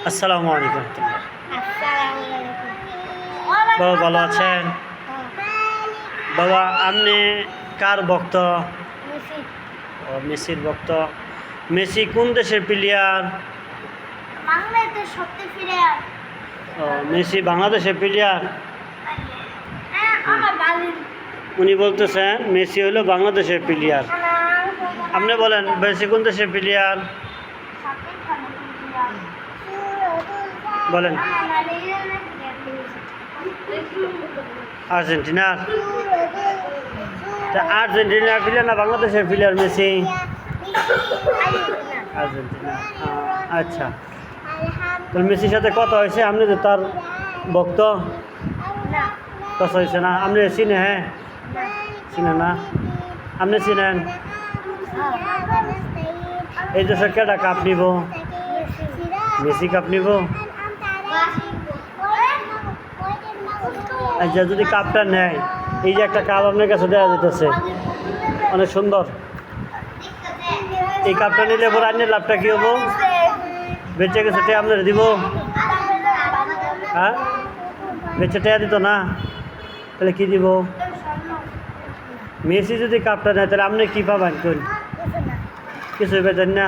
আসসালামু আলাইকুম। আসসালামু আলাইকুম। বাবা ভালো আছেন? বাবা আপনি কার ভক্ত? মেসি। ও মেসির ভক্ত। মেসি কোন দেশের প্লেয়ার? বাংলাদেশের সবচেয়ে ফিরে ও মেসি বাংলাদেশের প্লেয়ার। আমার বাড়ির উনি বলতেছেন মেসি হলো বাংলাদেশের প্লেয়ার। আপনি বলেন মেসি কোন দেশের প্লেয়ার? বলেন। আর্জেন্টিনার। তা আর্জেন্টিনার প্লেয়ার না বাংলাদেশের প্লেয়ার মেসি? আর্জেন্টিনা। আচ্ছা, তো মেসির সাথে কথা হয়েছে? আপনি তো তার ভক্ত? কথা হয়েছে না? আপনি চিনে? হ্যাঁ চিনে না? আপনি চিনেন? এই দেশের কেটা কাপ নিব? মেসি কাপ নিব। আচ্ছা, যদি কাপটা নেয়, এই যে একটা কাপ আপনার কাছে দেওয়া যেতেছে অনেক সুন্দর, এই কাপটা নিলে পরে আন্যের লাভটা কী হবো? বেঁচে গেছে টেয়া আপনার দিব? হ্যাঁ, বেঁচে টেয়া দিত না, তাহলে কি দিব? মেসি যদি কাপটা নেয় তাহলে আপনি কী পাবেন? কোন কিছুই পেতেন না।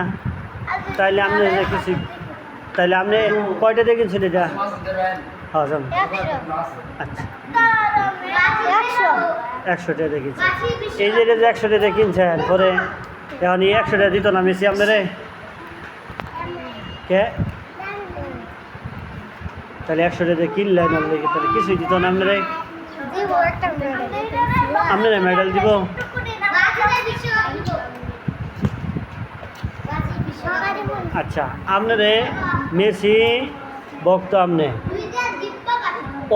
তাইলে আপনি কিছু, তাইলে আপনি কয়টা দেখেছেন এটা? হ্যাঁ যান। আচ্ছা, 100টা দেখেছি। এই যে 100টা কিনছেন পরে এখন এই 100টা দিত না মেসি আপনারে? কে? তাহলে 100টা কিনলেন আপনাকে, তাহলে কিছুই দিত না আপনারে? আপনারা মেডেল দিব? আচ্ছা, আপনারে মেসি ভক্ত, আপনি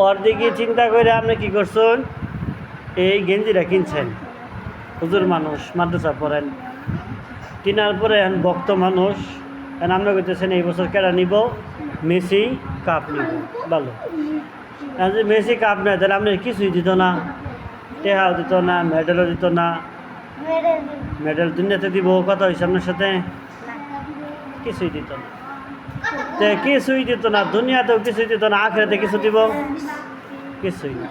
ওর দিকে চিন্তা করে আপনি কী করছেন? এই গেঞ্জিটা কিনছেন। হুজুর মানুষ, মাদ্রাসা পড়েন, কেনার পরে এখন ভক্ত মানুষ, এখন আপনি কইতেছেন এই বছর কেটা নিব? মেসি কাপ নিব। ভালো, এখন যদি মেসি কাপ নেয় তাহলে আপনি কিছুই দিত না, টেহাও দিত না, মেডেলও দিত না। মেডেল দুনিয়াতে দিব, কথা হয়েছে আপনার সাথে? কিছুই দিত না। তো কিছুই দিত না, দুনিয়াতেও কিছুই দিত না, আখেরাতে কিছু দিব? কিছুই না।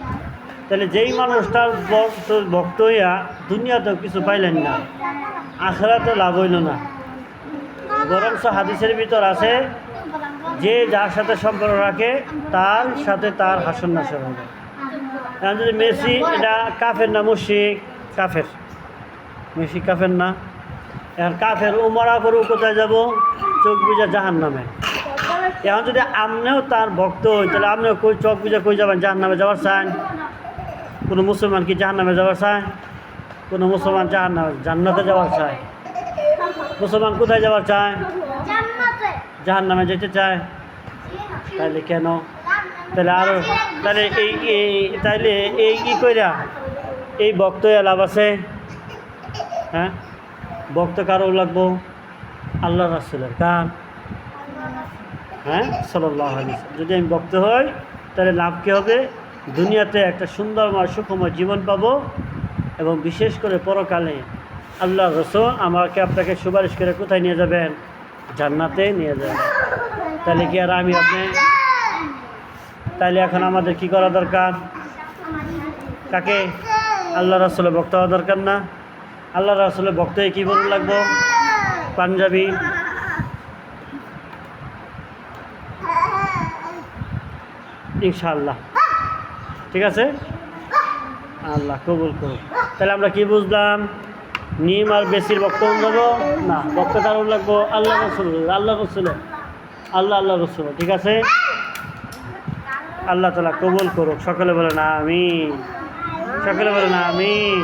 তাহলে যেই মানুষটার ভক্ত হইয়া দুনিয়াতেও কিছু পাইলেন না, আখেরাতেও লাভ হইল না। বরঞ্চ হাদিসের ভিতর আছে যে যার সাথে সম্পর্ক রাখে তার সাথে তার হাসন নাসর হবে। এখন যদি মেসি এটা কাফের না মুশরিক? কাফের। মেসি কাফের না? এখন কাফের উমরা করে কোথায় যাব? চোখ বুঝা জাহান্নামে। এখন যদি আপনিও তার ভক্ত হই তাহলে আপনিও কই চোখ বুঝা কই যাবেন? জাহান্নামে যাওয়ার চান? কোনো মুসলমান কি জাহান্নামে যাওয়ার চায়? কোনো মুসলমান জান্নাতে যাওয়ার চায়? মুসলমান কোথায় যাওয়ার চায়? জাহান্নামে যেতে চায়। তাহলে কেন? তাহলে আরো তাহলে তাইলে এই কি কইরা এই ভক্ত লাভ আছে? হ্যাঁ, ভক্ত কারো লাগবো? আল্লাহ রাসূলের। কার? হ্যাঁ, সাল্লাল্লাহু আলাইহি ওয়াসাল্লাম। যদি আমি ভক্ত হই তাহলে লাভ কী হবে? দুনিয়াতে একটা সুন্দরময় সুখময় জীবন পাবো, এবং বিশেষ করে পরকালে আল্লাহ রাসূল আমাকে আপনাকে সুপারিশ করে কোথায় নিয়ে যাবেন? জান্নাতে নিয়ে যাবেন। তাহলে কি আর আমি আপনি? তাহলে এখন আমাদের কি করা দরকার? কাকে? আল্লাহ রাসূলের ভক্ত হওয়া দরকার না? আল্লাহ রাসূলের ভক্ত হয়ে কী বলুন লাগবো? পাঞ্জাবি, ইনশাআল্লাহ। ঠিক আছে, আল্লাহ কবুল করুন। তাহলে আমরা কি বুঝলাম? নিম আর বেশির ভক্ত যাব না, ভক্ত কারণ লাগবো আল্লাহ রসুল। আল্লাহ রসুলের, আল্লাহ রসুল। ঠিক আছে, আল্লাহ তাআলা কবুল করুক। সকলে বলেন আমিন। সকলে বলেন আমিন।